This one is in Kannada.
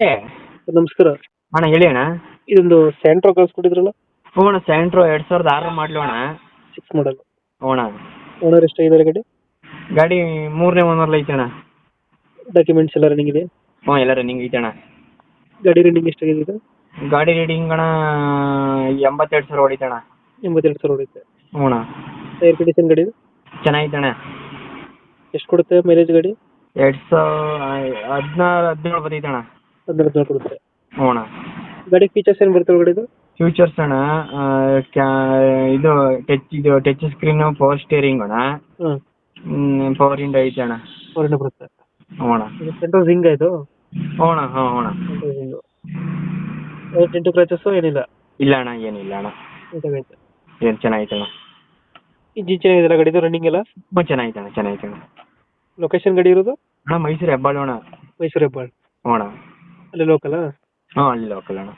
ಏ ನಮಸ್ಕಾರ. ಅಣ್ಣ ಹೇಳಿ ಅಣ್ಣ. ಇದೊಂದು ಸ್ಯಾಂಟ್ರೋ ಕಳ್ಸ್ಕೊಟ್ಟಿದ್ರಲ್ಲ, ಹ್ಞೂ ಅಣ್ಣ, ಸ್ಯಾಂಟ್ರೋ 2006 ಮಾಡಲು ಅಣ್ಣ. 6 ಮಾಡಲ್. ಹ್ಞೂ ಅಣ್ಣ. ಓನರ್ ಎಷ್ಟಾಗಿದ್ದಾರೆ ಗಾಡಿ? ಗಾಡಿ 3ನೇ ಓನರ್ಲಿ ಐತೆ ಅಣ್ಣ. ಡಾಕ್ಯುಮೆಂಟ್ಸ್ ಎಲ್ಲ ರನ್ನಿಂಗ್ ಇದೆ? ಹ್ಞೂ, ಎಲ್ಲ ರನ್ನಿಂಗ್ ಐತೆ ಅಣ್ಣ. ಗಾಡಿ ರನ್ನಿಂಗ್ ಎಷ್ಟಾಗಿದೆ ಇದು? ಗಾಡಿ ರೀಡಿಂಗ್ ಅಣ್ಣ 82,000 ಹೊಡಿತೆ ಅಣ್ಣ. 82,000 ಹೊಡೆಯುತ್ತೆ. ಹ್ಞೂ ಅಣ್ಣ. ಟೈರ್ ಕಂಡೀಷನ್ ಗಾಡಿ ಚೆನ್ನಾಗೈತೆ ಅಣ್ಣ. ಎಷ್ಟು ಕೊಡುತ್ತೆ ಮೈಲೇಜ್ ಗಾಡಿ? 2016-17 ಬರ್ತೈತೆ ಅಣ್ಣ. 15 ಕೊಡುತ್ತೆ. ಹ್ಞೂ ಅಣ್ಣ. ಗಾಡಿ ಫೀಚರ್ಸ್ ಏನು ಬರ್ತವೆ ಗಾಡಿದು? ಫ್ಯೂಚರ್ಸ್ ಅಣ್ಣ, ಟಚ್ ಸ್ಕ್ರೀನ್, ಪವರ್ ಸ್ಟೇರಿಂಗ್ ಅಣ್ಣ, ಹಾಂ, ಪವರ್ ವಿಂಡೋ ಐತೆ ಅಣ್ಣ. ಹೊರಗಡೆ ಬರುತ್ತೆ. ಹ್ಞೂ ಅಣ್ಣ. ಸೆಂಟ್ರಲ್ ರಿಂಗ್ ಇದು? ಹ್ಞೂ ಅಣ್ಣ. ಹ್ಞೂ ಅಣ್ಣ. Central ring. ಟಿಂಟು ಕ್ರಾಚಸ್ಸು ಏನಿಲ್ಲ? ಇಲ್ಲ ಅಣ್ಣ, ಏನಿಲ್ಲ ಅಣ್ಣ. ನೀಟಾಗೈತೆ. ಏನು ಚೆನ್ನಾಗೈತೆ ಅಣ್ಣ. ಇಂಜಿನ್ ಚೆನ್ನಾಗಿದೆಯಲ್ಲ ಗಾಡಿದು, ರನ್ನಿಂಗ್ ಎಲ್ಲ? ಹ್ಞೂ, ಚೆನ್ನಾಗೈತೆ ಅಣ್ಣ, ಚೆನ್ನಾಗೈತೆ ಅಣ್ಣ. ಲೊಕೇಶನ್ ಗಾಡಿ ಇರೋದು? ಅಣ್ಣ ಮೈಸೂರು ಹೆಬ್ಬಾಳು ಅಣ್ಣ. ಮೈಸೂರು ಹೆಬ್ಬಾಳು. ಹ್ಞೂ ಅಣ್ಣ. ಅಲ್ಲಿ ಲೋಕಲಾ? ಹಾಂ, ಅಲ್ಲಿ ಲೋಕಲ್ ಅಣ್ಣ.